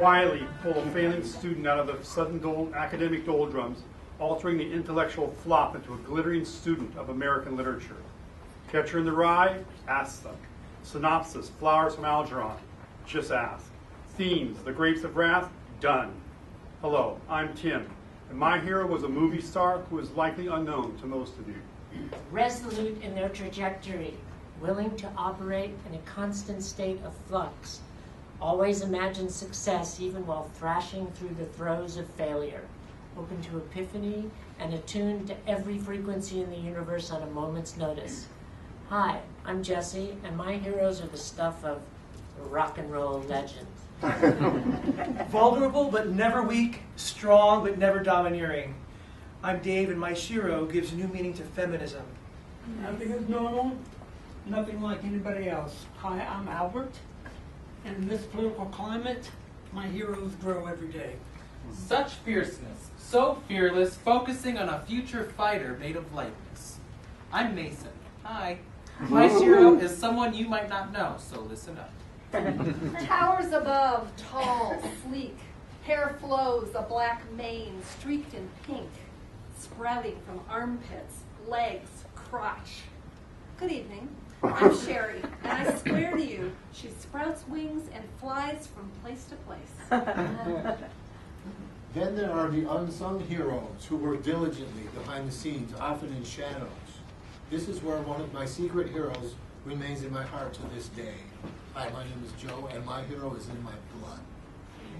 quietly pull a failing student out of the sudden academic doldrums, altering the intellectual flop into a glittering student of American literature. Catcher in the Rye? Ask them. Synopsis, Flowers from Algernon? Just ask. Themes, The Grapes of Wrath? Done. Hello, I'm Tim, and my hero was a movie star who is likely unknown to most of you. Resolute in their trajectory, willing to operate in a constant state of flux, always imagine success even while thrashing through the throes of failure, open to epiphany and attuned to every frequency in the universe on a moment's notice. Hi, I'm Jesse, and my heroes are the stuff of rock and roll legend. Vulnerable but never weak, strong but never domineering. I'm Dave, and my Shiro gives new meaning to feminism. Nothing is normal, nothing like anybody else. Hi, I'm Albert, and in this political climate, my heroes grow every day. Such fierceness, so fearless, focusing on a future fighter made of lightness. I'm Mason. Hi. My Shiro is someone you might not know, so listen up. Towers above, tall, sleek, hair flows, a black mane streaked in pink, sprouting from armpits, legs, crotch. Good evening. I'm Sherry, and I swear to you, she sprouts wings and flies from place to place. Then there are the unsung heroes who work diligently behind the scenes, often in shadows. This is where one of my secret heroes remains in my heart to this day. Hi, my name is Joe, and my hero is in my blood.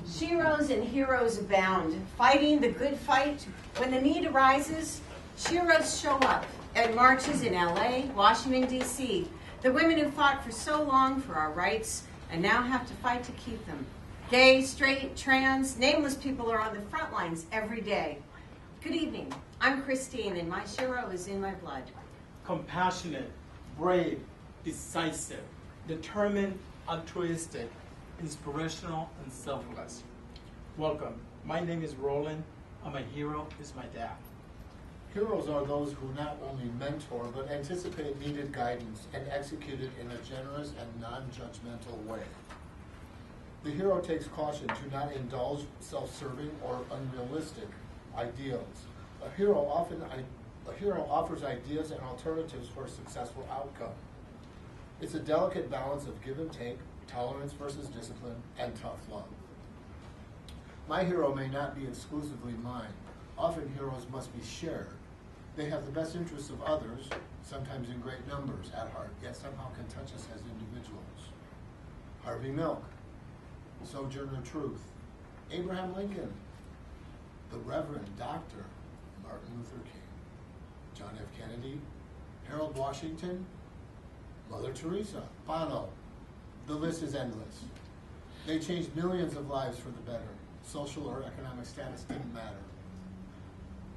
Sheroes and heroes abound, fighting the good fight. When the need arises, Sheroes show up at marches in LA, Washington, D.C. The women who fought for so long for our rights and now have to fight to keep them. Gay, straight, trans, nameless people are on the front lines every day. Good evening. I'm Christine, and my Shiro is in my blood. Compassionate, brave, decisive, determined, altruistic, inspirational, and selfless. Welcome. My name is Roland, and my hero is my dad. Heroes are those who not only mentor, but anticipate needed guidance and execute it in a generous and non-judgmental way. The hero takes caution to not indulge self-serving or unrealistic ideals. A hero offers ideas and alternatives for a successful outcome. It's a delicate balance of give and take, tolerance versus discipline, and tough love. My hero may not be exclusively mine. Often heroes must be shared. They have the best interests of others, sometimes in great numbers, at heart, yet somehow can touch us as individuals. Harvey Milk, Sojourner Truth, Abraham Lincoln, the Reverend Dr. Martin Luther King, John F. Kennedy, Harold Washington, Mother Teresa, Bono. The list is endless. They changed millions of lives for the better. Social or economic status didn't matter.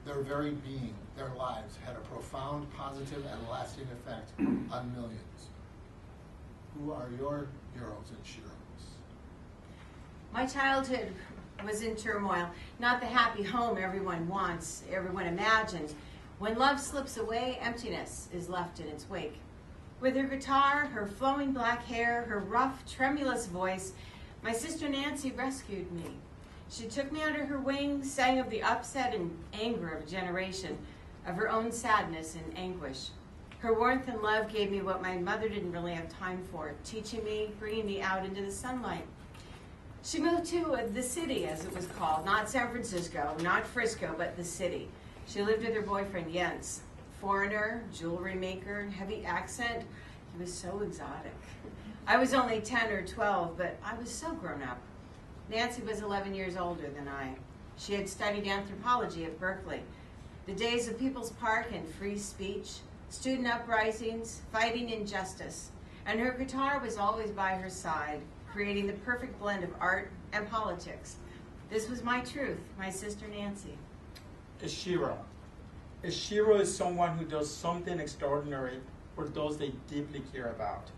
Their very being, their lives, had a profound, positive, and lasting effect on millions. Who are your heroes and sheroes? My childhood was in turmoil, not the happy home everyone wants, everyone imagines. When love slips away, emptiness is left in its wake. With her guitar, her flowing black hair, her rough, tremulous voice, my sister Nancy rescued me. She took me under her wing, sang of the upset and anger of a generation, of her own sadness and anguish. Her warmth and love gave me what my mother didn't really have time for, teaching me, bringing me out into the sunlight. She moved to the city, as it was called, not San Francisco, not Frisco, but the city. She lived with her boyfriend, Jens. Foreigner, jewelry maker, heavy accent. He was so exotic. I was only 10 or 12, but I was so grown up. Nancy was 11 years older than I. She had studied anthropology at Berkeley. The days of People's Park and free speech, student uprisings, fighting injustice, and her guitar was always by her side, creating the perfect blend of art and politics. This was my truth, my sister Nancy. A shiro. A shiro is someone who does something extraordinary for those they deeply care about.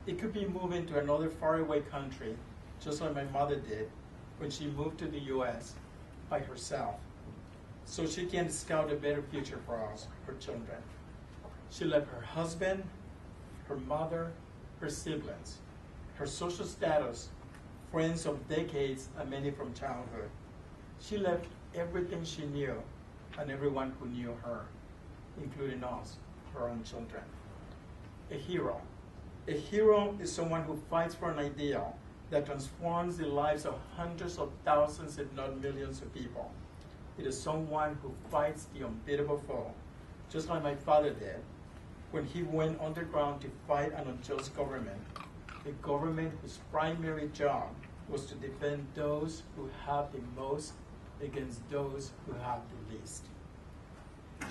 It could be moving to another faraway country, just like my mother did when she moved to the U.S. by herself, so she can scout a better future for us, her children. She left her husband, her mother, her siblings, her social status, friends of decades, and many from childhood. She left everything she knew and everyone who knew her, including us, her own children. A hero. A hero is someone who fights for an ideal that transforms the lives of hundreds of thousands, if not millions of people. It is someone who fights the unbeatable foe, just like my father did when he went underground to fight an unjust government, a government whose primary job was to defend those who have the most against those who have the least.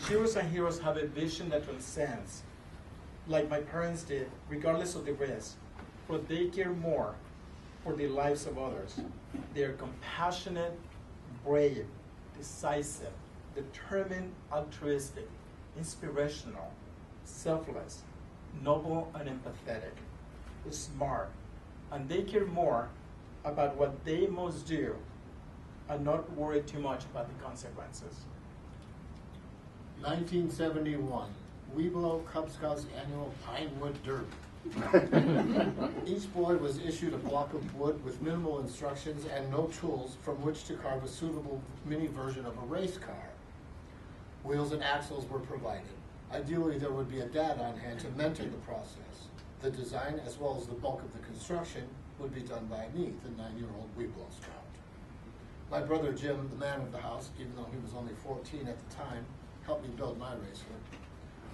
Heroes and heroes have a vision that transcends, like my parents did, regardless of the risk, for they care more for the lives of others. They are compassionate, brave, decisive, determined, altruistic, inspirational, selfless, noble, and empathetic, smart, and they care more about what they must do and not worry too much about the consequences. 1971, Weeblo Cub Scouts annual Pinewood Derby. Each boy was issued a block of wood with minimal instructions and no tools from which to carve a suitable mini version of a race car. Wheels and axles were provided. Ideally, there would be a dad on hand to mentor the process. The design, as well as the bulk of the construction, would be done by me, the 9-year-old Weeblo Scout. My brother Jim, the man of the house, even though he was only 14 at the time, helped me build my racer.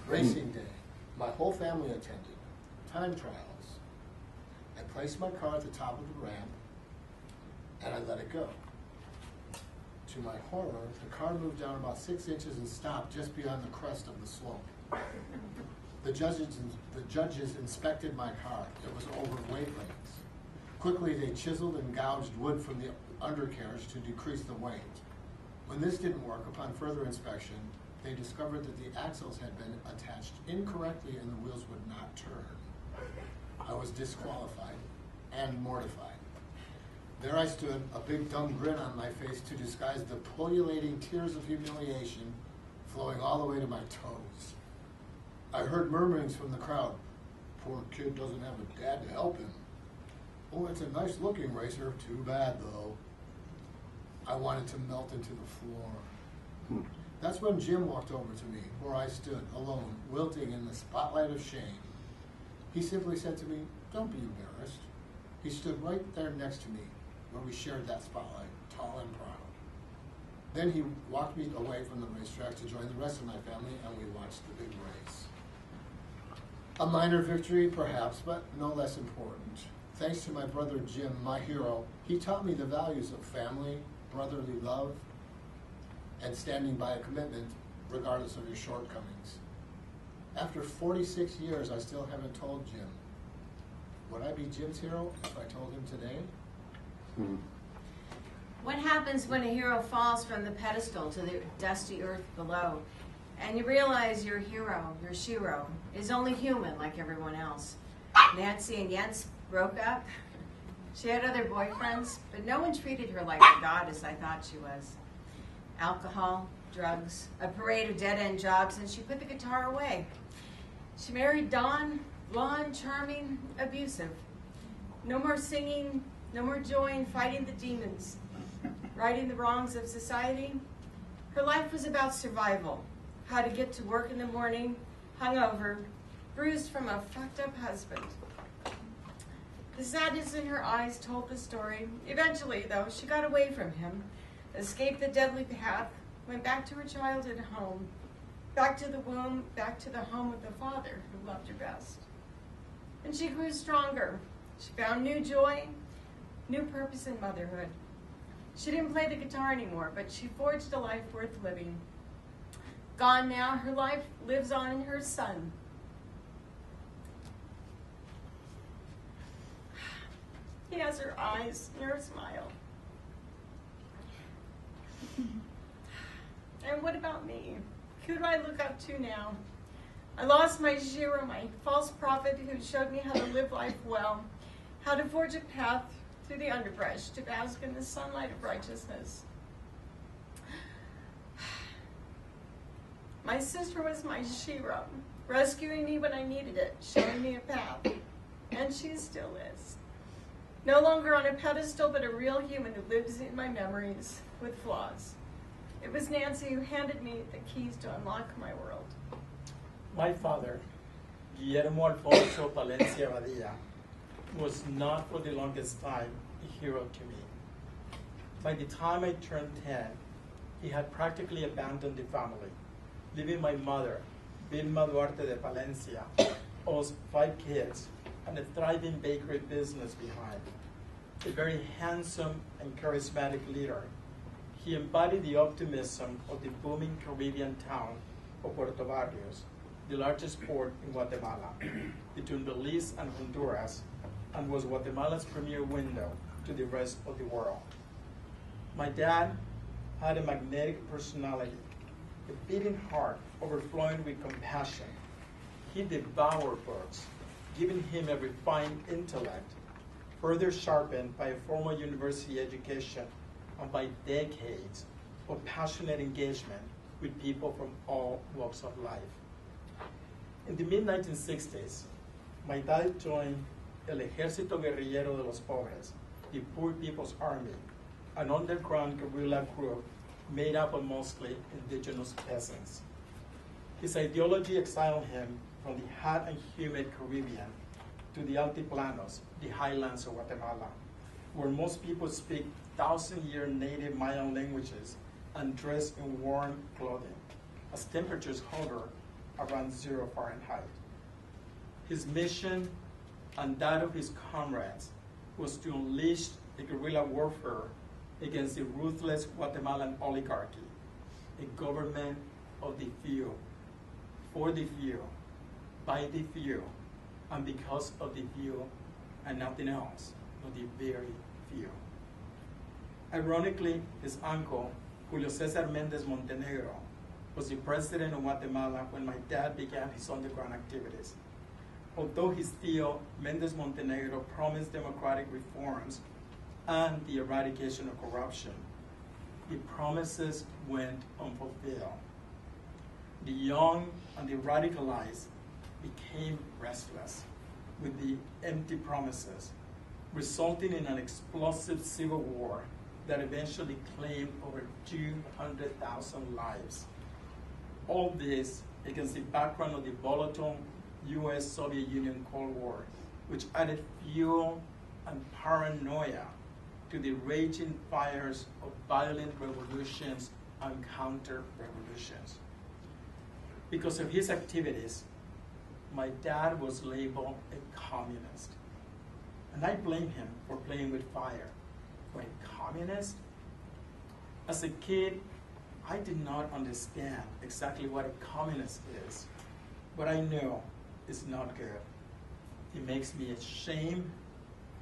Racing day. My whole family attended. Time trials. I placed my car at the top of the ramp, and I let it go. To my horror, the car moved down about 6 inches and stopped just beyond the crest of the slope. The judges inspected my car. It was over weight limits. Quickly, they chiseled and gouged wood from the undercarriage to decrease the weight. When this didn't work, upon further inspection, they discovered that the axles had been attached incorrectly and the wheels would not turn. I was disqualified and mortified. There I stood, a big dumb grin on my face to disguise the pullulating tears of humiliation flowing all the way to my toes. I heard murmurings from the crowd. Poor kid doesn't have a dad to help him. Oh, it's a nice looking racer. Too bad, though. I wanted to melt into the floor. That's when Jim walked over to me, where I stood, alone, wilting in the spotlight of shame. He simply said to me, "Don't be embarrassed." He stood right there next to me, where we shared that spotlight, tall and proud. Then he walked me away from the racetrack to join the rest of my family, and we watched the big race. A minor victory, perhaps, but no less important. Thanks to my brother Jim, my hero, he taught me the values of family, brotherly love, and standing by a commitment, regardless of your shortcomings. After 46 years, I still haven't told Jim. Would I be Jim's hero if I told him today? What happens when a hero falls from the pedestal to the dusty earth below, and you realize your hero, your shiro, is only human like everyone else? Nancy and Jens broke up. She had other boyfriends, but no one treated her like the goddess I thought she was. Alcohol, drugs, a parade of dead-end jobs, and she put the guitar away. She married Don, blonde, charming, abusive. No more singing, no more joy in fighting the demons, righting the wrongs of society. Her life was about survival, how to get to work in the morning, hungover, bruised from a fucked up husband. The sadness in her eyes told the story. Eventually, though, she got away from him, escaped the deadly path, went back to her childhood home, back to the womb, back to the home of the father who loved her best. And she grew stronger. She found new joy, new purpose in motherhood. She didn't play the guitar anymore, but she forged a life worth living. Gone now, her life lives on in her son. He has her eyes and her smile. And what about me? Who do I look up to now? I lost my shiro, my false prophet who showed me how to live life well, how to forge a path through the underbrush to bask in the sunlight of righteousness. My sister was my shiro, rescuing me when I needed it, showing me a path, and she still is. No longer on a pedestal, but a real human who lives in my memories with flaws. It was Nancy who handed me the keys to unlock my world. My father, Guillermo Alfonso Palencia Badia, was not for the longest time a hero to me. By the time I turned 10, he had practically abandoned the family, leaving my mother, Vilma Duarte de Palencia, us 5 kids, and a thriving bakery business behind. A very handsome and charismatic leader, he embodied the optimism of the booming Caribbean town of Puerto Barrios, the largest port in Guatemala, between Belize and Honduras, and was Guatemala's premier window to the rest of the world. My dad had a magnetic personality, a beating heart overflowing with compassion. He devoured books, giving him a refined intellect, further sharpened by a formal university education and by decades of passionate engagement with people from all walks of life. In the mid-1960s, my dad joined El Ejército Guerrillero de los Pobres, the Poor People's Army, an underground guerrilla group made up of mostly indigenous peasants. His ideology exiled him from the hot and humid Caribbean to the Altiplanos, the highlands of Guatemala, where most people speak 1,000-year native Mayan languages and dress in warm clothing, as temperatures hover around 0 Fahrenheit. His mission and that of his comrades was to unleash a guerrilla warfare against the ruthless Guatemalan oligarchy, a government of the few, for the few, by the few, and because of the few and nothing else but the very few. Ironically, his uncle, Julio Cesar Mendez Montenegro, was the president of Guatemala when my dad began his underground activities. Although his tío, Mendez Montenegro, promised democratic reforms and the eradication of corruption, the promises went unfulfilled. The young and the radicalized became restless with the empty promises, resulting in an explosive civil war that eventually claimed over 200,000 lives. All this against the background of the volatile US-Soviet Union Cold War, which added fuel and paranoia to the raging fires of violent revolutions and counter-revolutions. Because of his activities, my dad was labeled a communist. And I blame him for playing with fire. But a communist? As a kid, I did not understand exactly what a communist is, but I know it's not good. It makes me ashamed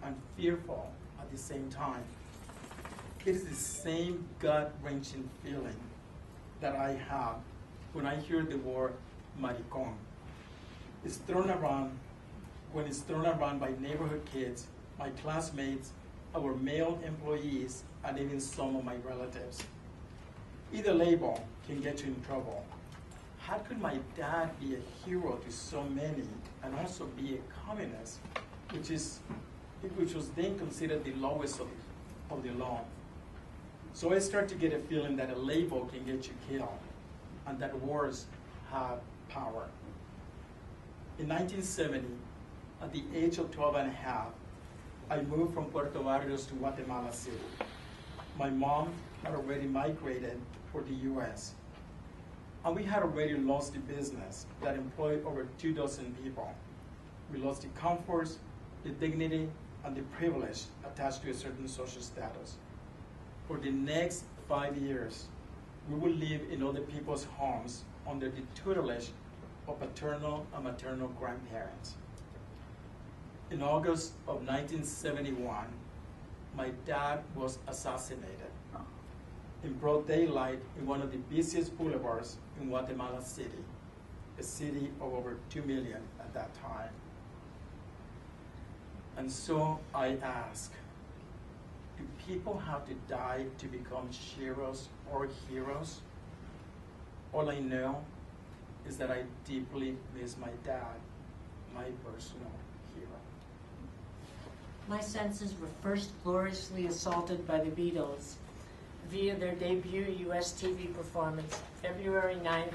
and fearful at the same time. It is the same gut-wrenching feeling that I have when I hear the word maricón. It's thrown around when it's thrown around by neighborhood kids, my classmates, our male employees, and even some of my relatives. Either label can get you in trouble. How could my dad be a hero to so many and also be a communist, which was then considered the lowest of the law? So I start to get a feeling that a label can get you killed and that words have power. In 1970, at the age of 12 and a half, I moved from Puerto Barrios to Guatemala City. My mom had already migrated for the US, and we had already lost the business that employed over 24 people. We lost the comforts, the dignity, and the privilege attached to a certain social status. For the next 5 years, we would live in other people's homes under the tutelage of paternal and maternal grandparents. In August of 1971, my dad was assassinated in broad daylight in one of the busiest boulevards in Guatemala City, a city of over 2 million at that time. And so I ask, do people have to die to become sheroes or heroes? All I know is that I deeply miss my dad, my personal hero. My senses were first gloriously assaulted by the Beatles via their debut U.S. TV performance, February 9th,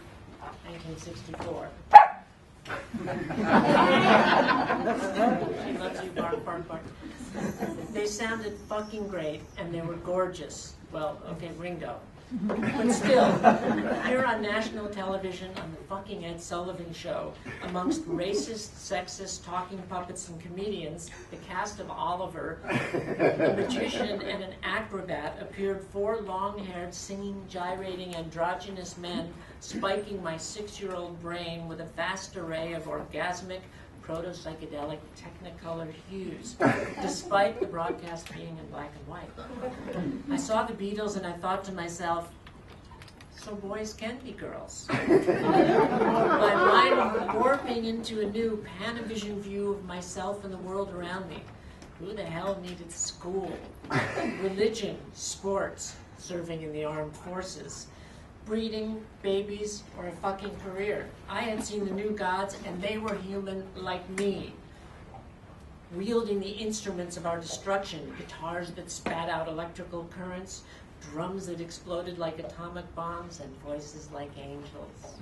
1964. She loves you, bark, bark, bark. They sounded fucking great, and they were gorgeous. Well, okay, Ringo. But still, here on national television on the fucking Ed Sullivan Show, amongst racist, sexist, talking puppets and comedians, the cast of Oliver, a magician and an acrobat appeared 4 long-haired, singing, gyrating, androgynous men, spiking my 6-year-old brain with a vast array of orgasmic, proto-psychedelic technicolor hues, despite the broadcast being in black and white. I saw the Beatles and I thought to myself, so boys can be girls. My mind warping into a new Panavision view of myself and the world around me. Who the hell needed school, religion, sports, serving in the armed forces, breeding, babies, or a fucking career? I had seen the new gods, and they were human like me, wielding the instruments of our destruction, guitars that spat out electrical currents, drums that exploded like atomic bombs, and voices like angels.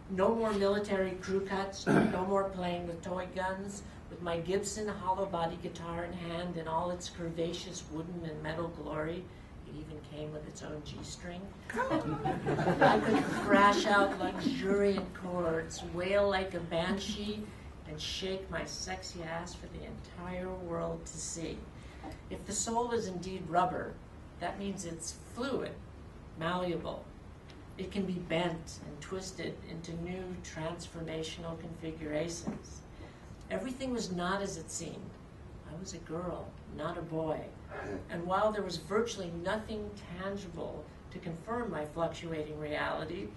No more military crew cuts, no more playing with toy guns. With my Gibson hollow body guitar in hand in all its curvaceous wooden and metal glory, it even came with its own G-string. I could thrash out luxuriant chords, wail like a banshee, and shake my sexy ass for the entire world to see. If the soul is indeed rubber, that means it's fluid, malleable. It can be bent and twisted into new transformational configurations. Everything was not as it seemed. I was a girl, not a boy. And while there was virtually nothing tangible to confirm my fluctuating reality,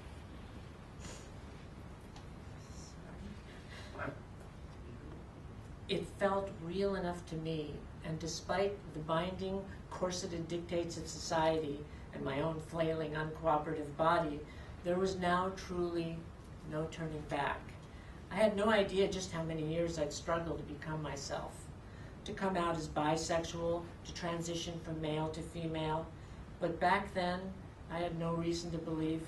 it felt real enough to me, and despite the binding, corseted dictates of society and my own flailing, uncooperative body, there was now truly no turning back. I had no idea just how many years I'd struggled to become myself, to come out as bisexual, to transition from male to female, but back then, I had no reason to believe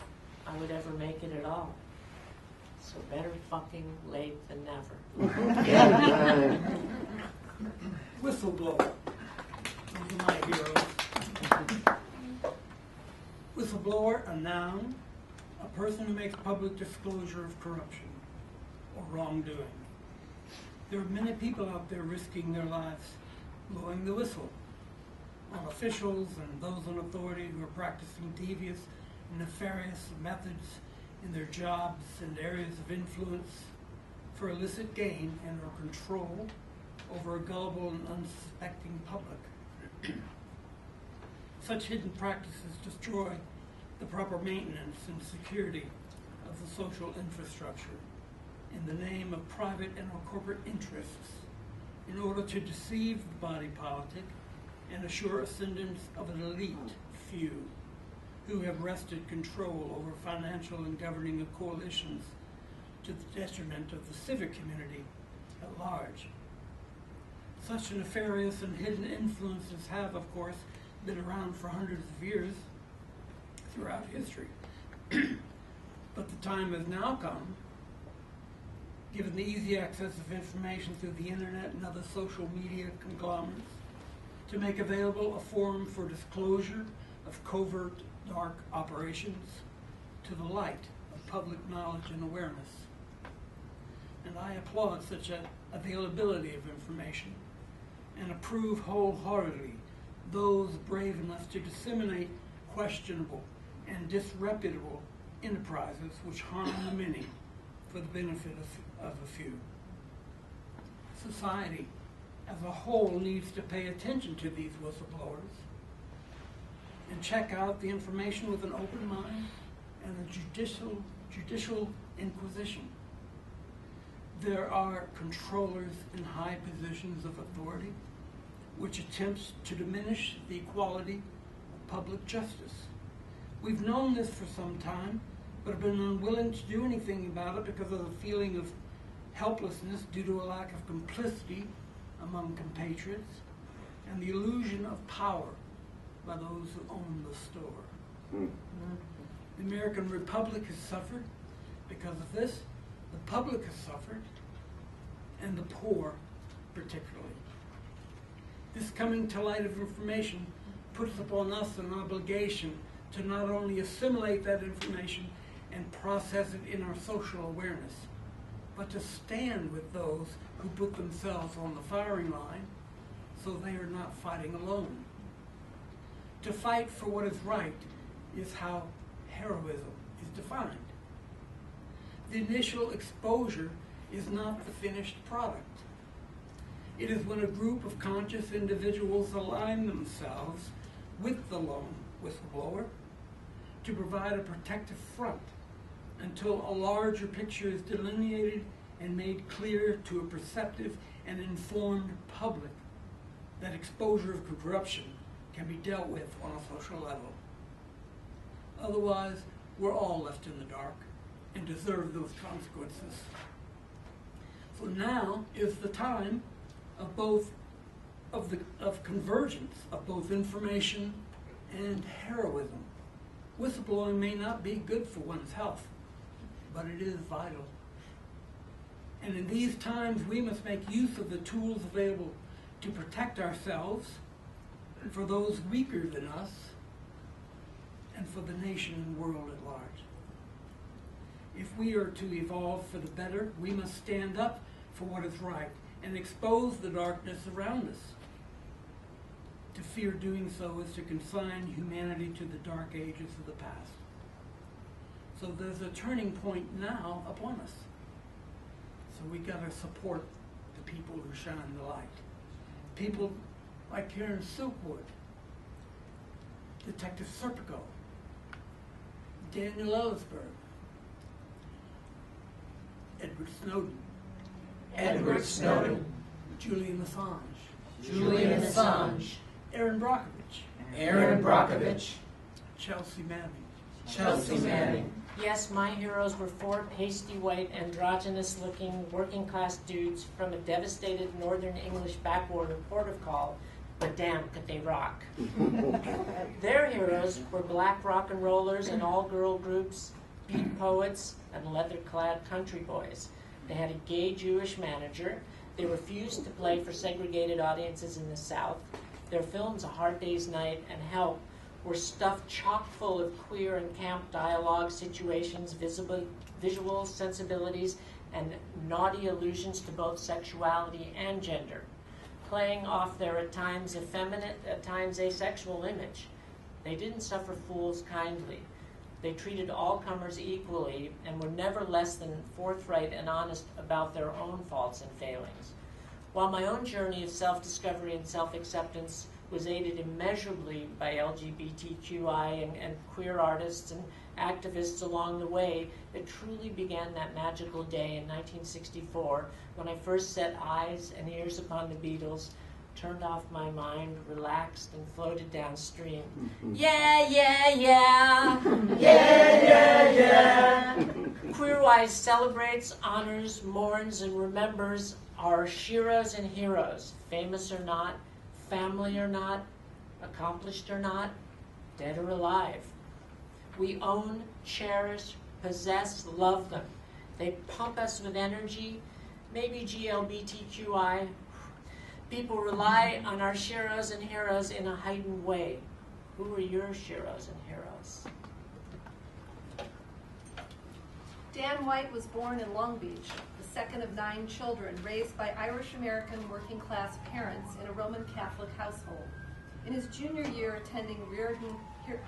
I would ever make it at all. So better fucking late than never. Whistleblower. Those are my heroes. Whistleblower, a noun, a person who makes public disclosure of corruption or wrongdoing. There are many people out there risking their lives blowing the whistle on officials and those in authority who are practicing devious and nefarious methods in their jobs and areas of influence for illicit gain and or control over a gullible and unsuspecting public. Such hidden practices destroy the proper maintenance and security of the social infrastructure in the name of private and or corporate interests in order to deceive the body politic and assure ascendance of an elite few who have wrested control over financial and governing of coalitions to the detriment of the civic community at large. Such nefarious and hidden influences have, of course, been around for hundreds of years throughout history. But the time has now come, given the easy access of information through the internet and other social media conglomerates, to make available a forum for disclosure of covert dark operations to the light of public knowledge and awareness. And I applaud such an availability of information and approve wholeheartedly those brave enough to disseminate questionable and disreputable enterprises which harm the many for the benefit of a few. Society as a whole needs to pay attention to these whistleblowers and check out the information with an open mind and a judicial inquisition. There are controllers in high positions of authority which attempts to diminish the equality of public justice. We've known this for some time, but have been unwilling to do anything about it because of the feeling of helplessness due to a lack of complicity among compatriots, and the illusion of power by those who own the store. The American Republic has suffered because of this. The public has suffered, and the poor particularly. This coming to light of information puts upon us an obligation to not only assimilate that information and process it in our social awareness, but to stand with those who put themselves on the firing line so they are not fighting alone. To fight for what is right is how heroism is defined. The initial exposure is not the finished product. It is when a group of conscious individuals align themselves with the lone whistleblower to provide a protective front until a larger picture is delineated and made clear to a perceptive and informed public that exposure of corruption can be dealt with on a social level. Otherwise, we're all left in the dark and deserve those consequences. So now is the time of convergence of both information and heroism. Whistleblowing may not be good for one's health, but it is vital. And in these times, we must make use of the tools available to protect ourselves, and for those weaker than us, and for the nation and world at large. If we are to evolve for the better, we must stand up for what is right and expose the darkness around us. To fear doing so is to consign humanity to the dark ages of the past. So there's a turning point now upon us. So we gotta support the people who shine the light. People like Karen Silkwood, Detective Serpico, Daniel Ellisberg, Edward Snowden, Julian Assange, Aaron Brockovich, Chelsea Manning. Yes, my heroes were four pasty white, androgynous-looking, working-class dudes from a devastated northern English backwater port of call, but damn, could they rock. Their heroes were black rock and rollers and all-girl groups, beat poets, and leather-clad country boys. They had a gay Jewish manager. They refused to play for segregated audiences in the South. Their films, A Hard Day's Night and Help, were stuffed chock full of queer and camp dialogue, situations, visuals, sensibilities, and naughty allusions to both sexuality and gender, playing off their at times effeminate, at times asexual image. They didn't suffer fools kindly. They treated all comers equally and were never less than forthright and honest about their own faults and failings. While my own journey of self-discovery and self-acceptance was aided immeasurably by LGBTQI and queer artists and activists along the way, it truly began that magical day in 1964 when I first set eyes and ears upon the Beatles, turned off my mind, relaxed, and floated downstream. Yeah, yeah, yeah. Yeah, yeah, yeah. QueerWise celebrates, honors, mourns, and remembers our sheroes and heroes, famous or not, family or not, accomplished or not, dead or alive. We own, cherish, possess, love them. They pump us with energy, maybe GLBTQI. People rely on our sheroes and heroes in a heightened way. Who are your sheroes and heroes? Dan White was born in Long Beach, the second of 9 children raised by Irish-American working-class parents in a Roman Catholic household. In his junior year attending Reardon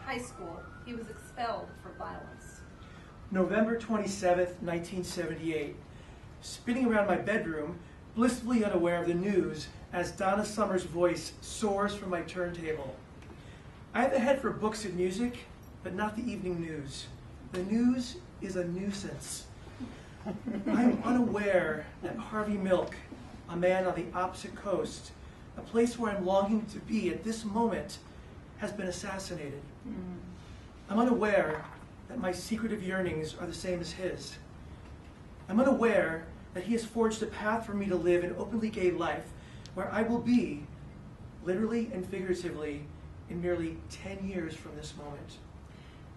High School, he was expelled for violence. November 27th, 1978. Spinning around my bedroom, blissfully unaware of the news as Donna Summer's voice soars from my turntable. I have a head for books and music, but not the evening news. The news is a nuisance. I'm unaware that Harvey Milk, a man on the opposite coast, a place where I'm longing to be at this moment, has been assassinated. I'm unaware that my secretive yearnings are the same as his. I'm unaware that he has forged a path for me to live an openly gay life where I will be, literally and figuratively, in merely 10 years from this moment.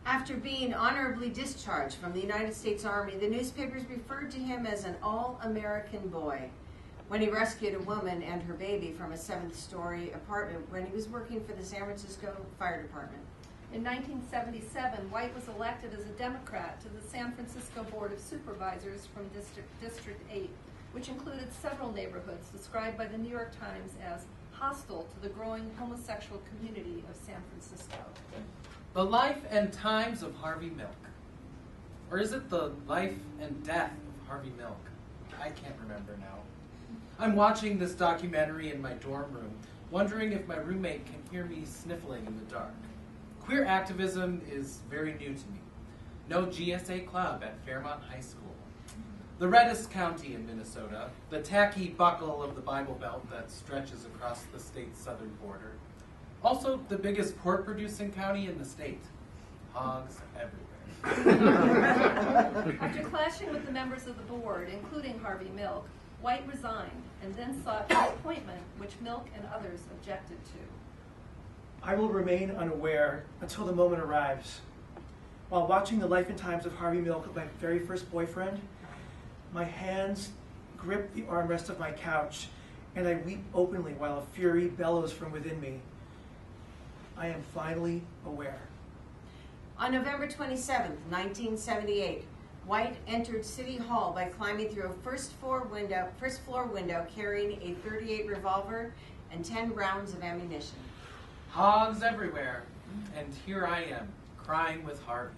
After being honorably discharged from the United States Army, the newspapers referred to him as an all-American boy when he rescued a woman and her baby from a 7th-story apartment when he was working for the San Francisco Fire Department. In 1977, White was elected as a Democrat to the San Francisco Board of Supervisors from District 8, which included several neighborhoods described by the New York Times as hostile to the growing homosexual community of San Francisco. The life and times of Harvey Milk. Or is it the life and death of Harvey Milk? I can't remember now. I'm watching this documentary in my dorm room, wondering if my roommate can hear me sniffling in the dark. Queer activism is very new to me. No GSA club at Fairmont High School. The reddest county in Minnesota, the tacky buckle of the Bible Belt that stretches across the state's southern border. Also, the biggest pork-producing county in the state. Hogs everywhere. After clashing with the members of the board, including Harvey Milk, White resigned and then sought reappointment, which Milk and others objected to. I will remain unaware until the moment arrives. While watching the life and times of Harvey Milk, my very first boyfriend, my hands grip the armrest of my couch, and I weep openly while a fury bellows from within me. I am finally aware. On November 27, 1978, White entered City Hall by climbing through a first floor window carrying a .38 revolver and 10 rounds of ammunition. Hogs everywhere. And here I am, crying with Harvey.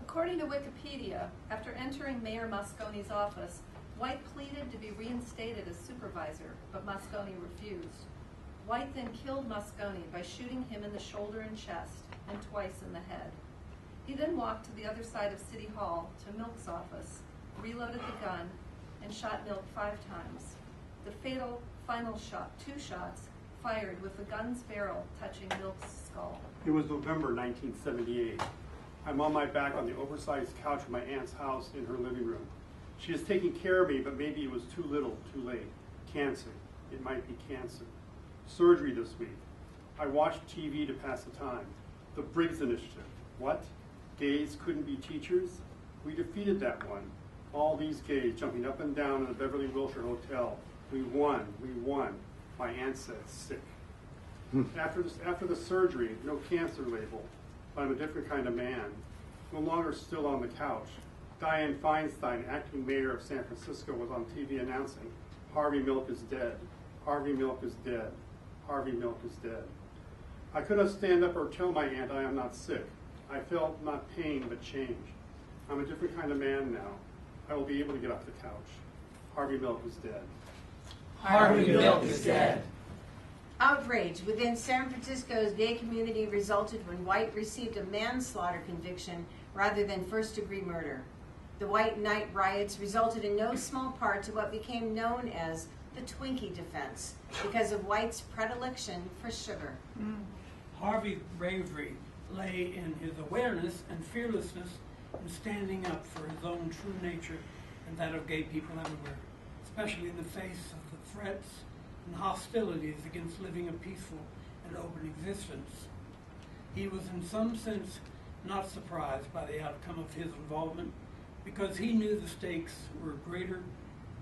According to Wikipedia, after entering Mayor Mosconi's office, White pleaded to be reinstated as supervisor, but Mosconi refused. White then killed Mosconi by shooting him in the shoulder and chest, and twice in the head. He then walked to the other side of City Hall to Milk's office, reloaded the gun, and shot Milk 5 times. The fatal final shot, 2 shots, fired with the gun's barrel touching Milk's skull. It was November 1978. I'm on my back on the oversized couch of my aunt's house in her living room. She is taking care of me, but maybe it was too little, too late. Cancer. It might be cancer. Surgery this week. I watched TV to pass the time. The Briggs Initiative. What? Gays couldn't be teachers? We defeated that one. All these gays jumping up and down in the Beverly Wilshire Hotel. We won. We won. My aunt said sick. After the surgery, no cancer label, but I'm a different kind of man. No longer still on the couch. Dianne Feinstein, acting mayor of San Francisco, was on TV announcing, Harvey Milk is dead. Harvey Milk is dead. Harvey Milk is dead. I could not stand up or tell my aunt I am not sick. I felt not pain, but change. I'm a different kind of man now. I will be able to get off the couch. Harvey Milk is dead. Harvey Milk is dead. Outrage within San Francisco's gay community resulted when White received a manslaughter conviction rather than first-degree murder. The White Night riots resulted in no small part to what became known as the Twinkie defense because of White's predilection for sugar. Harvey's bravery lay in his awareness and fearlessness in standing up for his own true nature and that of gay people everywhere, especially in the face of the threats and hostilities against living a peaceful and open existence. He was in some sense not surprised by the outcome of his involvement because he knew the stakes were greater,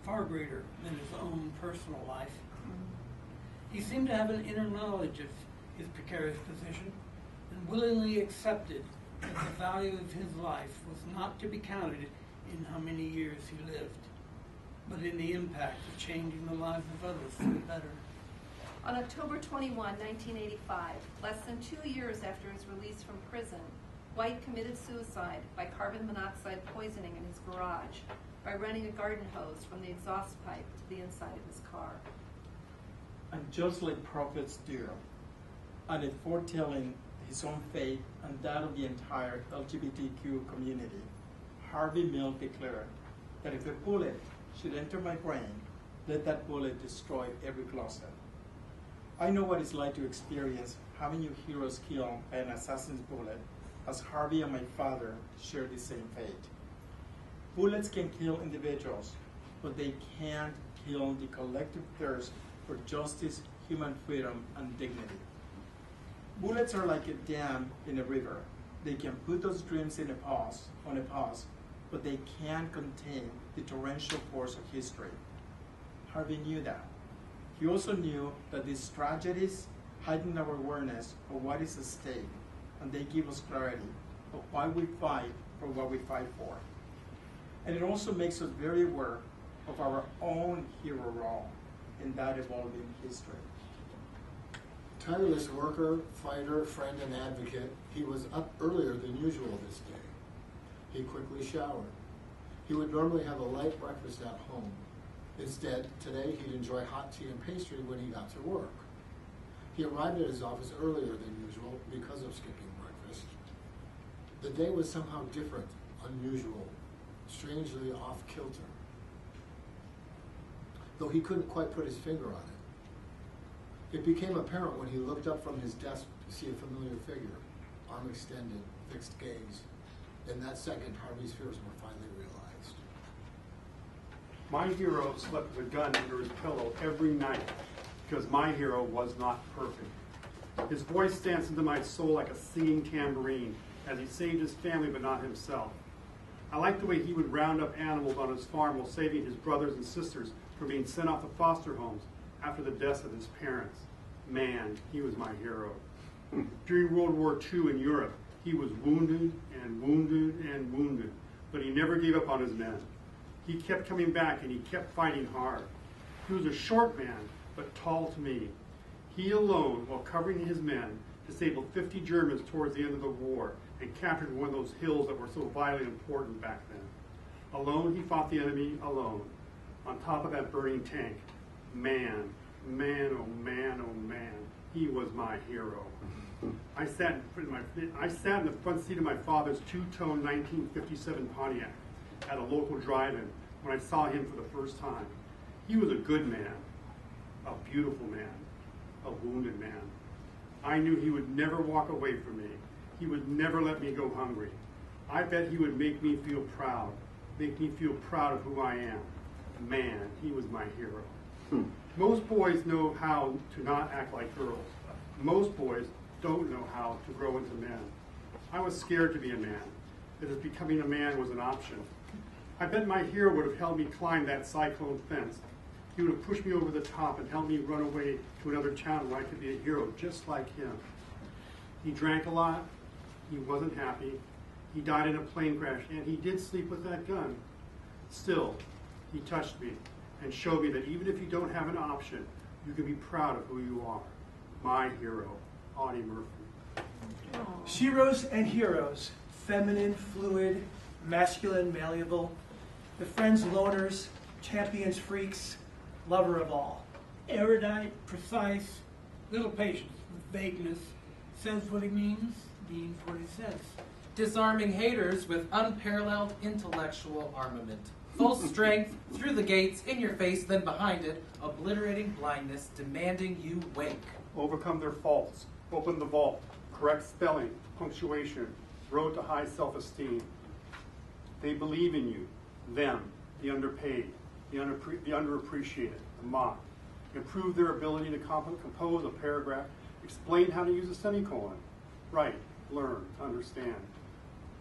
far greater than his own personal life. He seemed to have an inner knowledge of his precarious position and willingly accepted that the value of his life was not to be counted in how many years he lived, but in the impact of changing the lives of others for the better. On October 21, 1985, less than 2 years after his release from prison, White committed suicide by carbon monoxide poisoning in his garage by running a garden hose from the exhaust pipe to the inside of his car. And just like prophets do, and in foretelling his own fate and that of the entire LGBTQ community, Harvey Milk declared that if a bullet should enter my brain, let that bullet destroy every closet. I know what it's like to experience having your heroes killed by an assassin's bullet, as Harvey and my father shared the same fate. Bullets can kill individuals, but they can't kill the collective thirst for justice, human freedom, and dignity. Bullets are like a dam in a river. They can put those dreams on a pause, but they can't contain the torrential force of history. Harvey knew that. He also knew that these tragedies heighten our awareness of what is at stake, and they give us clarity of why we fight for what we fight for. And it also makes us very aware of our own hero role in that evolving history. Tireless worker, fighter, friend, and advocate, he was up earlier than usual this day. He quickly showered. He would normally have a light breakfast at home. Instead, today he'd enjoy hot tea and pastry when he got to work. He arrived at his office earlier than usual because of skipping breakfast. The day was somehow different, unusual, strangely off-kilter. Though he couldn't quite put his finger on it. It became apparent when he looked up from his desk to see a familiar figure, arm extended, fixed gaze. In that second, Harvey's fears were finally realized. My hero slept with a gun under his pillow every night because my hero was not perfect. His voice danced into my soul like a singing tambourine as he saved his family but not himself. I liked the way he would round up animals on his farm while saving his brothers and sisters from being sent off to foster homes after the deaths of his parents. Man, he was my hero. During World War II in Europe, he was wounded and wounded and wounded, but he never gave up on his men. He kept coming back and he kept fighting hard. He was a short man, but tall to me. He alone, while covering his men, disabled 50 Germans towards the end of the war and captured one of those hills that were so vitally important back then. Alone, he fought the enemy alone, on top of that burning tank. Man, man, oh man, oh man, he was my hero. I sat in the front seat of my father's two-tone 1957 Pontiac at a local drive-in when I saw him for the first time. He was a good man, a beautiful man, a wounded man. I knew he would never walk away from me. He would never let me go hungry. I bet he would make me feel proud of who I am. Man, he was my hero. Most boys know how to not act like girls. Most boys don't know how to grow into men. I was scared to be a man, because becoming a man was an option. I bet my hero would have helped me climb that cyclone fence. He would have pushed me over the top and helped me run away to another town where I could be a hero just like him. He drank a lot, he wasn't happy, he died in a plane crash, and he did sleep with that gun. Still, he touched me and showed me that even if you don't have an option, you can be proud of who you are. My hero, Audie Murphy. Sheroes and heroes, feminine, fluid, masculine, malleable, the friends, loners, champions, freaks, lover of all. Erudite, precise, little patience with vagueness, says what he means what he says. Disarming haters with unparalleled intellectual armament. Full strength, through the gates, in your face, then behind it, obliterating blindness, demanding you wake. Overcome their faults, open the vault, correct spelling, punctuation, road to high self-esteem. They believe in you, them, the underpaid, the underappreciated, the mocked. Improve their ability to compose a paragraph, explain how to use a semicolon. Write, learn, understand.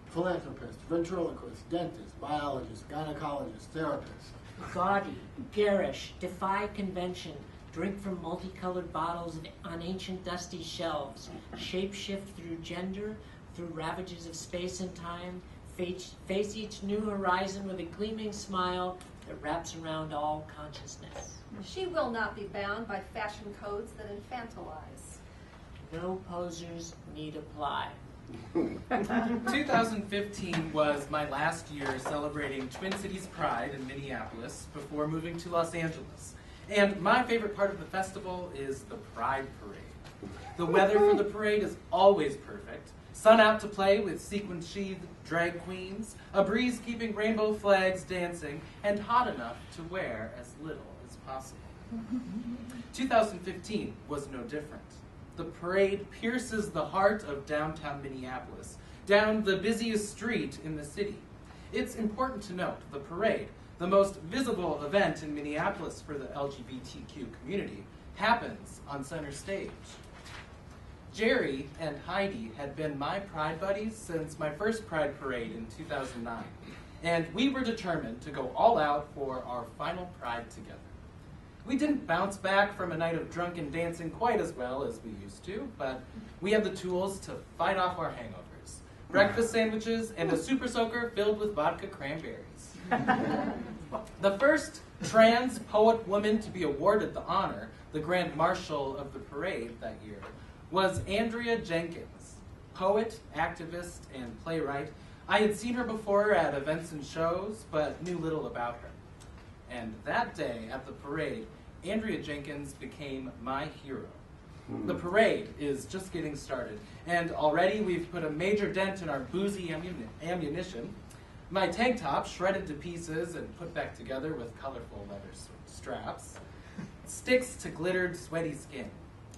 Philanthropist, ventriloquist, dentist, biologist, gynecologist, therapist. Gaudy, garish, defy convention, drink from multicolored bottles on ancient dusty shelves, shapeshift through gender, through ravages of space and time, face each new horizon with a gleaming smile that wraps around all consciousness. She will not be bound by fashion codes that infantilize. No posers need apply. 2015 was my last year celebrating Twin Cities Pride in Minneapolis before moving to Los Angeles. And my favorite part of the festival is the Pride Parade. The weather for the parade is always perfect. Sun out to play with sequin-sheathed drag queens, a breeze keeping rainbow flags dancing, and hot enough to wear as little as possible. 2015 was no different. The parade pierces the heart of downtown Minneapolis, down the busiest street in the city. It's important to note the parade, the most visible event in Minneapolis for the LGBTQ community, happens on center stage. Jerry and Heidi had been my Pride buddies since my first Pride parade in 2009, and we were determined to go all out for our final Pride together. We didn't bounce back from a night of drunken dancing quite as well as we used to, but we had the tools to fight off our hangovers. Breakfast sandwiches and a super soaker filled with vodka cranberries. The first trans poet woman to be awarded the honor, the Grand Marshal of the parade that year, was Andrea Jenkins, poet, activist, and playwright. I had seen her before at events and shows, but knew little about her. And that day at the parade, Andrea Jenkins became my hero. The parade is just getting started, and already we've put a major dent in our boozy ammunition. My tank top, shredded to pieces and put back together with colorful leather straps, sticks to glittered, sweaty skin.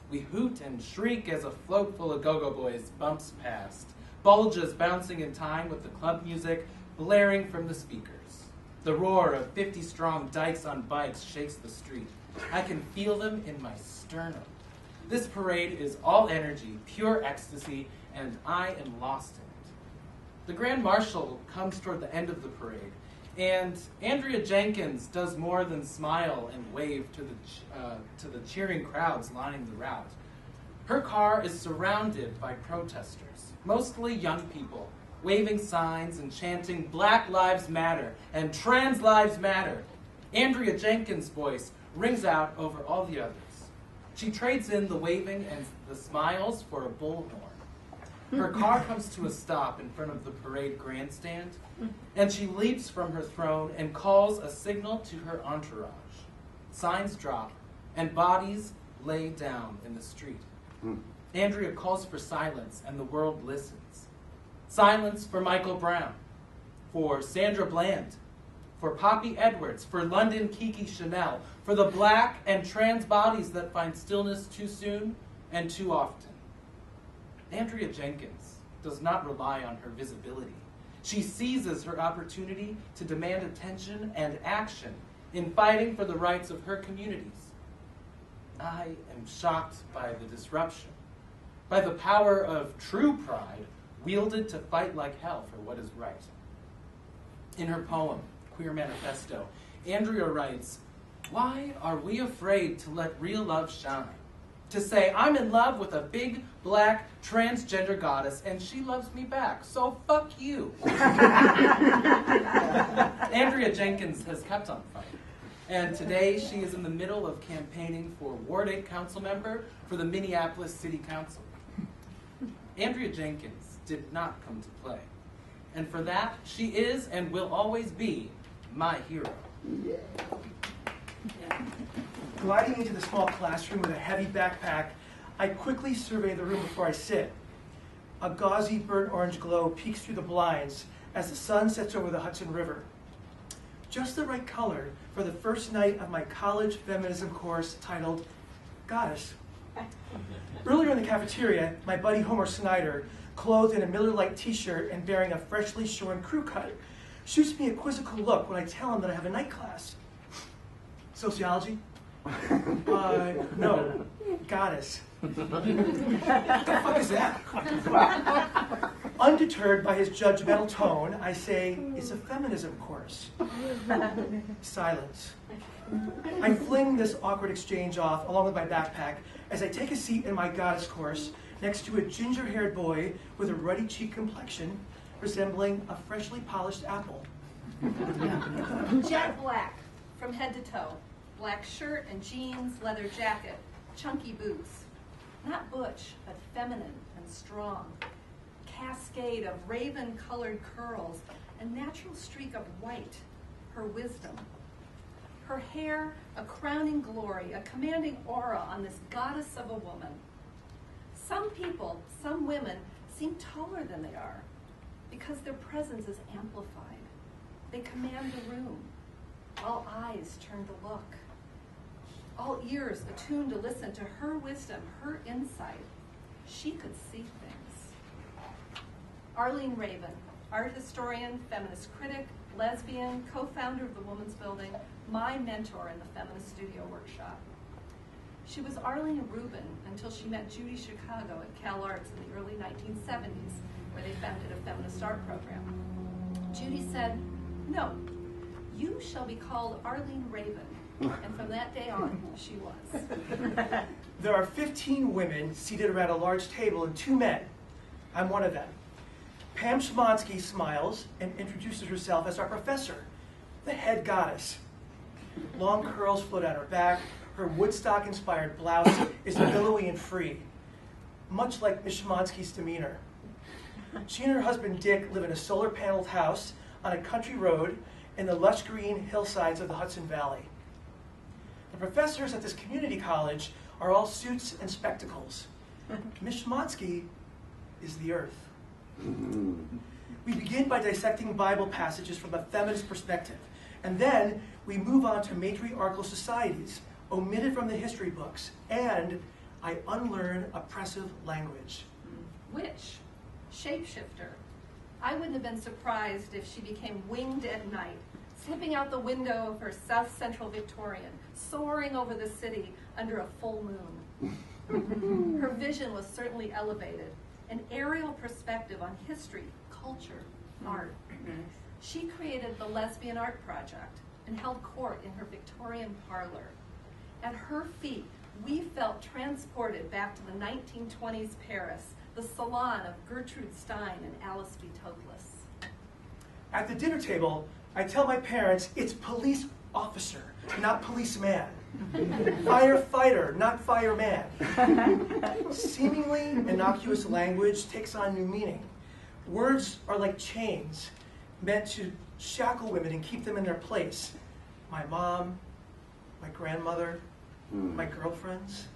We hoot and shriek as a float full of go-go boys bumps past, bulges bouncing in time with the club music blaring from the speakers. The roar of 50-strong dykes on bikes shakes the street. I can feel them in my sternum. This parade is all energy, pure ecstasy, and I am lost in it. The Grand Marshal comes toward the end of the parade, and Andrea Jenkins does more than smile and wave to the cheering crowds lining the route. Her car is surrounded by protesters, mostly young people, waving signs and chanting Black Lives Matter and Trans Lives Matter. Andrea Jenkins' voice rings out over all the others. She trades in the waving and the smiles for a bullhorn. Her car comes to a stop in front of the parade grandstand, and she leaps from her throne and calls a signal to her entourage. Signs drop, and bodies lay down in the street. Andrea calls for silence, and the world listens. Silence for Michael Brown, for Sandra Bland, for Poppy Edwards, for London Kiki Chanel, for the black and trans bodies that find stillness too soon and too often. Andrea Jenkins does not rely on her visibility. She seizes her opportunity to demand attention and action in fighting for the rights of her communities. I am shocked by the disruption, by the power of true pride wielded to fight like hell for what is right. In her poem, Queer Manifesto, Andrea writes, "Why are we afraid to let real love shine? To say, I'm in love with a big, black, transgender goddess, and she loves me back, so fuck you." Andrea Jenkins has kept on fighting, and today she is in the middle of campaigning for Ward 8 council member for the Minneapolis City Council. Andrea Jenkins did not come to play, and for that, she is and will always be my hero. Gliding into the small classroom with a heavy backpack, I quickly survey the room before I sit. A gauzy burnt orange glow peeks through the blinds as the sun sets over the Hudson River. Just the right color for the first night of my college feminism course titled Goddess. Earlier in the cafeteria, my buddy Homer Snyder, clothed in a Miller Lite t-shirt and bearing a freshly shorn crew cut, shoots me a quizzical look when I tell him that I have a night class. Sociology? No. Goddess. What the fuck is that? Undeterred by his judgmental tone, I say, it's a feminism course. Silence. I fling this awkward exchange off along with my backpack as I take a seat in my goddess course next to a ginger-haired boy with a ruddy cheek complexion resembling a freshly polished apple. Jet black from head to toe. Black shirt and jeans, leather jacket, chunky boots. Not butch, but feminine and strong. Cascade of raven-colored curls, a natural streak of white, her wisdom. Her hair, a crowning glory, a commanding aura on this goddess of a woman. Some people, some women, seem taller than they are because their presence is amplified. They command the room. All eyes turn to look. All ears attuned to listen to her wisdom, her insight. She could see things. Arlene Raven, art historian, feminist critic, lesbian, co-founder of the Women's Building, my mentor in the Feminist Studio Workshop. She was Arlene Rubin until she met Judy Chicago at Cal Arts in the early 1970s, where they founded a feminist art program. Judy said, "No, you shall be called Arlene Raven." And from that day on, she was. There are 15 women seated around a large table and 2 men. I'm one of them. Pam Shmansky smiles and introduces herself as our professor, the head goddess. Long curls float out her back. Her Woodstock-inspired blouse is billowy and free, much like Ms. Shmansky's demeanor. She and her husband Dick live in a solar-paneled house on a country road in the lush green hillsides of the Hudson Valley. The professors at this community college are all suits and spectacles. Ms. Shmansky is the earth. We begin by dissecting Bible passages from a feminist perspective, and then we move on to matriarchal societies omitted from the history books, and I unlearn oppressive language. Witch, shapeshifter. I wouldn't have been surprised if she became winged at night, slipping out the window of her South Central Victorian, soaring over the city under a full moon. Her vision was certainly elevated, an aerial perspective on history, culture, art. She created the Lesbian Art Project and held court in her Victorian parlor. At her feet, we felt transported back to the 1920s Paris, the salon of Gertrude Stein and Alice B. Toklas. At the dinner table, I tell my parents it's police officer, not policeman. Firefighter, not fireman. Seemingly innocuous language takes on new meaning. Words are like chains, meant to shackle women and keep them in their place. My mom, my grandmother, my girlfriends.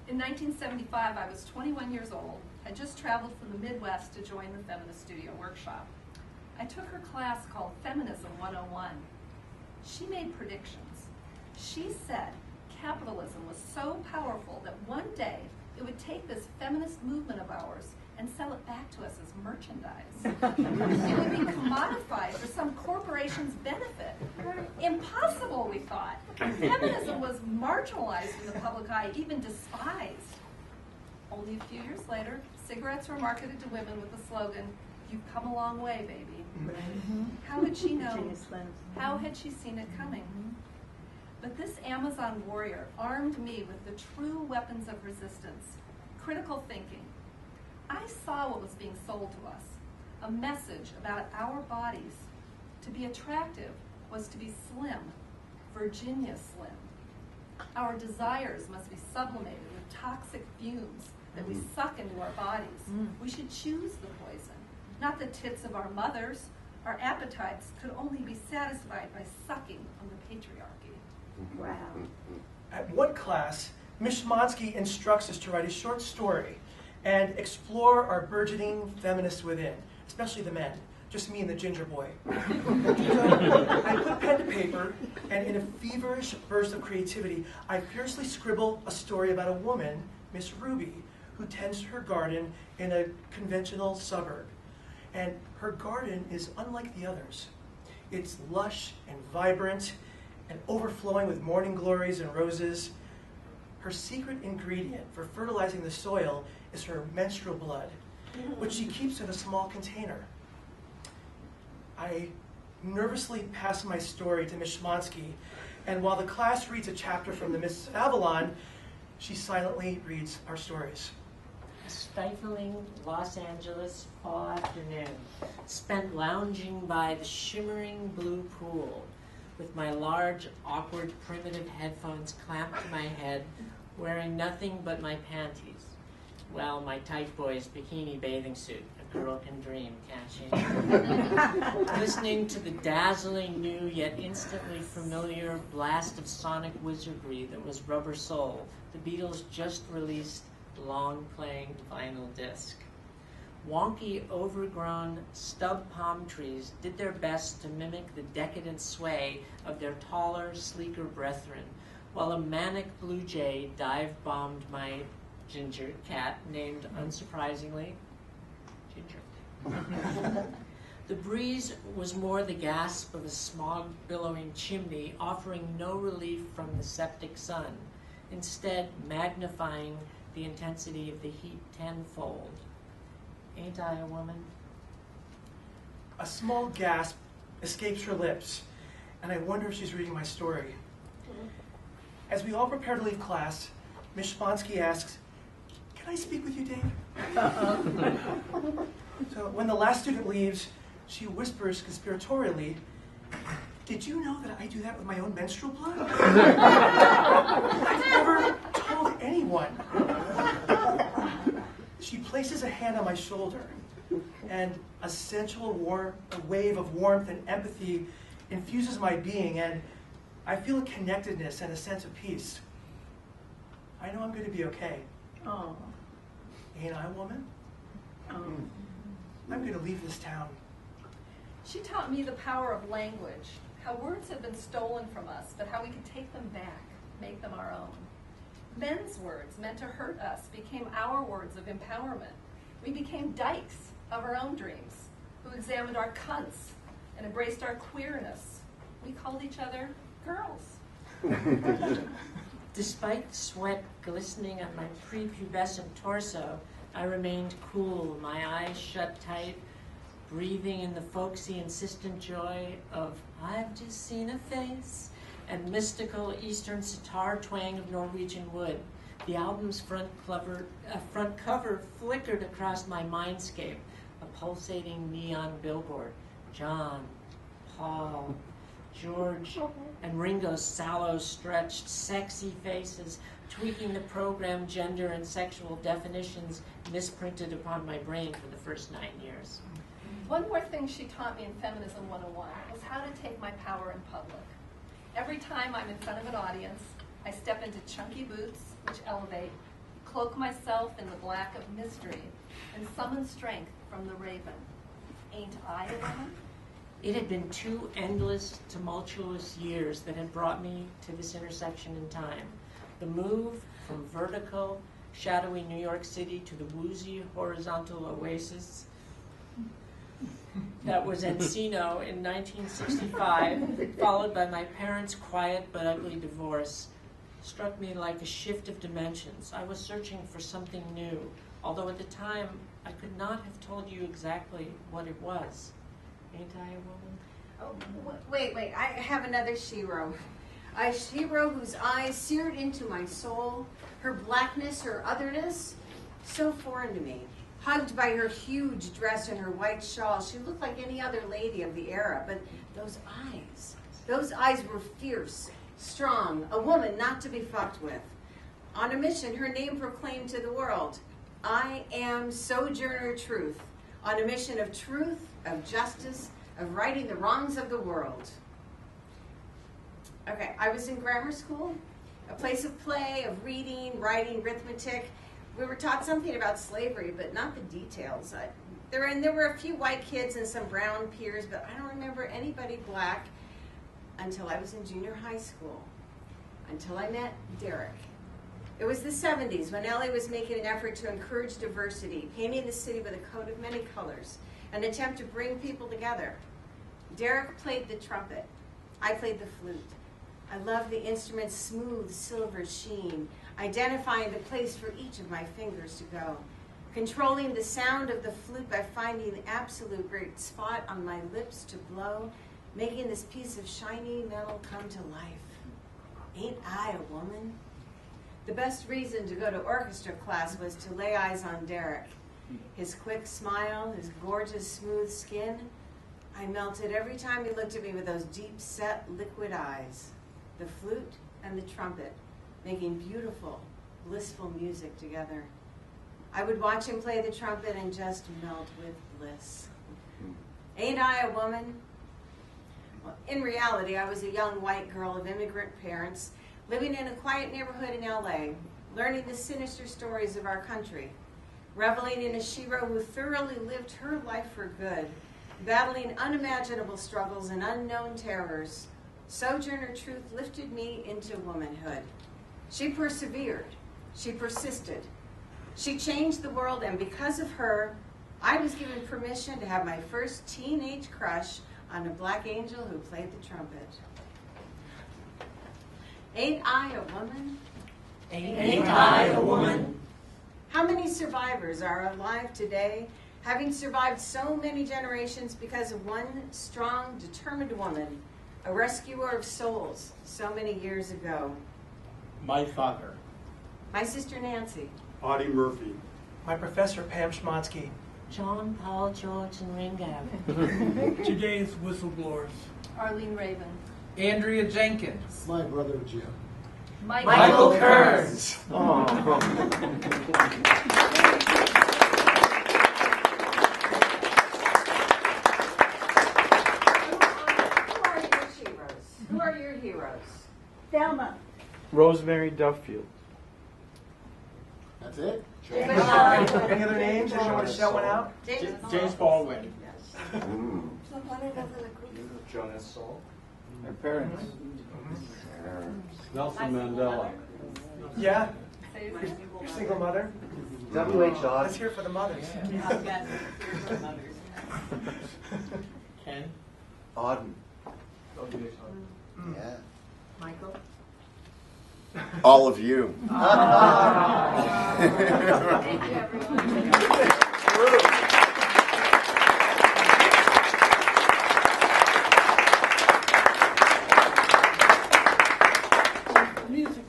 In 1975, I was 21 years old, had just traveled from the Midwest to join the Feminist Studio Workshop. I took her class called Feminism 101. She made predictions. She said capitalism was so powerful that one day it would take this feminist movement of ours and sell it back to us as merchandise. It would be commodified for some corporation's benefit. Impossible, we thought. Feminism was marginalized in the public eye, even despised. Only a few years later, cigarettes were marketed to women with the slogan, "You've come a long way, baby." How had she known? How had she seen it coming? But this Amazon warrior armed me with the true weapons of resistance, critical thinking. I saw what was being sold to us, a message about our bodies. To be attractive was to be slim, Virginia slim. Our desires must be sublimated with toxic fumes that we suck into our bodies. We should choose the poison, not the tits of our mothers. Our appetites could only be satisfied by sucking on the patriarchy. Wow. At one class, Ms. Shmansky instructs us to write a short story and explore our burgeoning feminists within, especially the men, just me and the ginger boy. So I put pen to paper, and in a feverish burst of creativity, I fiercely scribble a story about a woman, Miss Ruby, who tends her garden in a conventional suburb. And her garden is unlike the others. It's lush and vibrant and overflowing with morning glories and roses. Her secret ingredient for fertilizing the soil is her menstrual blood, which she keeps in a small container. I nervously pass my story to Ms. Shmansky, and while the class reads a chapter from the Miss Avalon, she silently reads our stories. A stifling Los Angeles fall afternoon, spent lounging by the shimmering blue pool, with my large, awkward, primitive headphones clamped to my head, wearing nothing but my panties. Well, my tight boy's bikini bathing suit. A girl can dream, can't she? Listening to the dazzling new yet instantly familiar blast of sonic wizardry that was Rubber Soul, the Beatles' just released long-playing vinyl disc. Wonky, overgrown stub palm trees did their best to mimic the decadent sway of their taller, sleeker brethren, while a manic blue jay dive-bombed my ginger cat, named, unsurprisingly, Ginger. The breeze was more the gasp of a smog-billowing chimney, offering no relief from the septic sun, instead magnifying the intensity of the heat tenfold. Ain't I a woman? A small gasp escapes her lips, and I wonder if she's reading my story. As we all prepare to leave class, Ms. Sponsky asks, "Can I speak with you, Dave?" So when the last student leaves, she whispers conspiratorially, "Did you know that I do that with my own menstrual blood?" I've never told anyone. She places a hand on my shoulder, and a sensual wave of warmth and empathy infuses my being, and I feel a connectedness and a sense of peace. I know I'm going to be okay. Oh. Ain't I a woman? I'm going to leave this town. She taught me the power of language, how words have been stolen from us, but how we can take them back, make them our own. Men's words meant to hurt us became our words of empowerment. We became dykes of our own dreams, who examined our cunts and embraced our queerness. We called each other girls. Despite sweat glistening on my prepubescent torso, I remained cool, my eyes shut tight, breathing in the folksy, insistent joy of "I've just seen a face" and mystical Eastern sitar twang of Norwegian wood. The album's front cover flickered across my mindscape, a pulsating neon billboard. John, Paul, George, and Ringo's sallow, stretched, sexy faces, tweaking the program gender and sexual definitions misprinted upon my brain for the first 9 years. One more thing she taught me in Feminism 101 was how to take my power in public. Every time I'm in front of an audience, I step into chunky boots, which elevate, cloak myself in the black of mystery, and summon strength from the raven. Ain't I a woman? It had been 2 endless, tumultuous years that had brought me to this intersection in time. The move from vertical, shadowy New York City to the woozy, horizontal oasis that was Encino in 1965, followed by my parents' quiet but ugly divorce, struck me like a shift of dimensions. I was searching for something new, although at the time I could not have told you exactly what it was. Ain't I a woman? Oh, wait, I have another Shiro. A Shiro whose eyes seared into my soul, her blackness, her otherness, so foreign to me. Hugged by her huge dress and her white shawl, she looked like any other lady of the era, but those eyes were fierce, strong, a woman not to be fucked with. On a mission, her name proclaimed to the world, "I am Sojourner Truth," on a mission of truth, of justice, of righting the wrongs of the world. Okay, I was in grammar school, a place of play, of reading, writing, arithmetic. We were taught something about slavery, but not the details. There were a few white kids and some brown peers, but I don't remember anybody black until I was in junior high school, until I met Derek. It was the 70s when LA was making an effort to encourage diversity, painting the city with a coat of many colors, an attempt to bring people together. Derek played the trumpet. I played the flute. I loved the instrument's smooth silver sheen, identifying the place for each of my fingers to go, controlling the sound of the flute by finding the absolute right spot on my lips to blow, making this piece of shiny metal come to life. Ain't I a woman? The best reason to go to orchestra class was to lay eyes on Derek. His quick smile, his gorgeous smooth skin. I melted every time he looked at me with those deep-set liquid eyes. The flute and the trumpet, making beautiful, blissful music together. I would watch him play the trumpet and just melt with bliss. Ain't I a woman? Well, in reality, I was a young white girl of immigrant parents, living in a quiet neighborhood in LA, learning the sinister stories of our country, reveling in a Shiro who thoroughly lived her life for good, battling unimaginable struggles and unknown terrors. Sojourner Truth lifted me into womanhood. She persevered. She persisted. She changed the world, and because of her, I was given permission to have my first teenage crush on a black angel who played the trumpet. Ain't I a woman? Ain't I a woman? How many survivors are alive today, having survived so many generations because of one strong, determined woman, a rescuer of souls so many years ago? My father. My sister Nancy. Audie Murphy. My professor, Pam Schmonsky. John, Paul, George, and Ringo. Today's whistleblowers. Arlene Raven. Andrea Jenkins. My brother Jim. Michael Kearns. Who are your heroes? Thelma. Rosemary Duffield. That's it? Any other names? Anyone want to shout one out? James Baldwin. Jonas Saul. My parents. Nelson Mandela. Yeah? Your single mother? W.H. Let's hear it for the mothers. Ken. Auden. Yeah. Michael? All of you. Thank you, everyone. Music.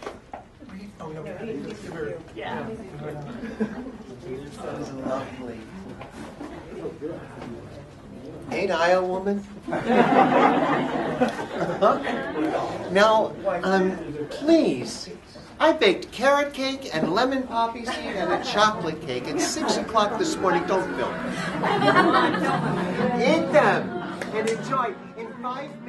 Oh, no. Yeah. That was lovely. Ain't I a woman? Now, please. I baked carrot cake and lemon poppy seed and a chocolate cake at 6 o'clock this morning. Don't film. Eat them and enjoy. In 5 minutes.